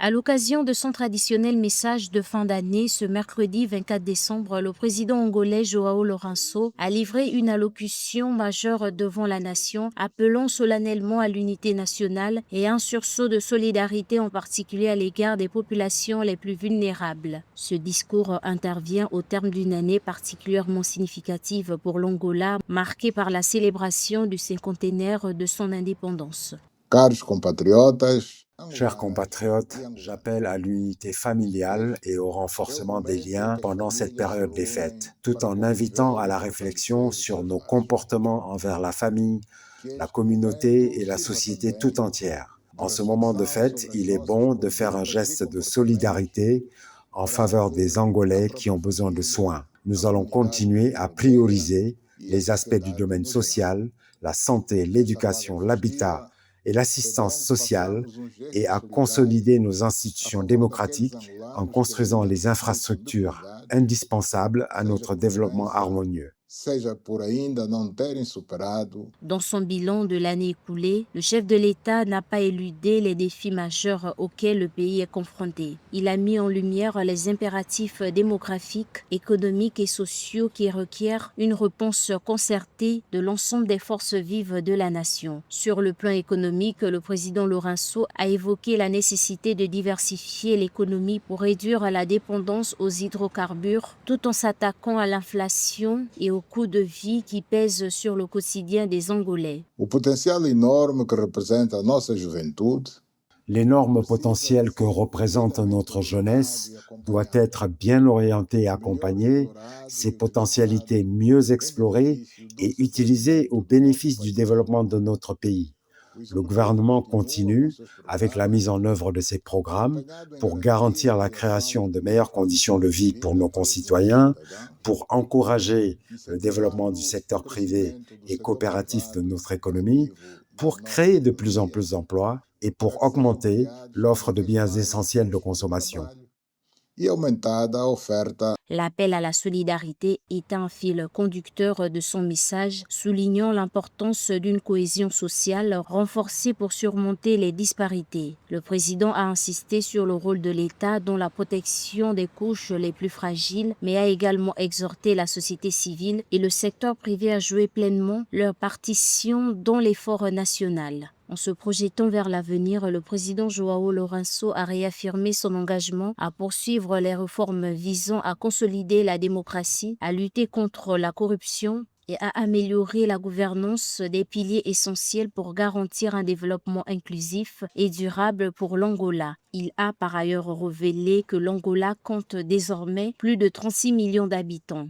À l'occasion de son traditionnel message de fin d'année, ce mercredi 24 décembre, le président angolais João Lourenço a livré une allocution majeure devant la nation, appelant solennellement à l'unité nationale et un sursaut de solidarité en particulier à l'égard des populations les plus vulnérables. Ce discours intervient au terme d'une année particulièrement significative pour l'Angola, marquée par la célébration du cinquantenaire de son indépendance. Caros compatriotas, Chers compatriotes, j'appelle à l'unité familiale et au renforcement des liens pendant cette période des fêtes, tout en invitant à la réflexion sur nos comportements envers la famille, la communauté et la société tout entière. En ce moment de fête, il est bon de faire un geste de solidarité en faveur des Angolais qui ont besoin de soins. Nous allons continuer à prioriser les aspects du domaine social, la santé, l'éducation, l'habitat et l'assistance sociale et à consolider nos institutions démocratiques en construisant les infrastructures indispensables à notre développement harmonieux. seja por ainda não terem superado. Dans son bilan de l'année écoulée, le chef de l'État n'a pas éludé les défis majeurs auxquels le pays est confronté. Il a mis en lumière les impératifs démographiques, économiques et sociaux qui requièrent une réponse concertée de l'ensemble des forces vives de la nation. Sur le plan économique, le président Lourenço a évoqué la nécessité de diversifier l'économie pour réduire la dépendance aux hydrocarbures tout en s'attaquant à l'inflation et au coût de vie qui pèse sur le quotidien des Angolais. O potencial enorme que representa a nossa juventude L'énorme potentiel que représente notre jeunesse doit être bien orienté et accompagné, ses potentialités mieux explorées et utilisées au bénéfice du développement de notre pays. Le gouvernement continue avec la mise en œuvre de ces programmes pour garantir la création de meilleures conditions de vie pour nos concitoyens, pour encourager le développement du secteur privé et coopératif de notre économie, pour créer de plus en plus d'emplois et pour augmenter l'offre de biens essentiels de consommation. e aumentada a oferta. L'appel à la solidarité est un fil conducteur de son message, soulignant l'importance d'une cohésion sociale renforcée pour surmonter les disparités. Le président a insisté sur le rôle de l'État dans la protection des couches les plus fragiles, mais a également exhorté la société civile et le secteur privé à jouer pleinement leur partition dans l'effort national. En se projetant vers l'avenir, le président João Lourenço a réaffirmé son engagement à poursuivre les réformes visant à consolider la démocratie, à lutter contre la corruption et à améliorer la gouvernance des piliers essentiels pour garantir un développement inclusif et durable pour l'Angola. Il a par ailleurs révélé que l'Angola compte désormais plus de 36 millions d'habitants.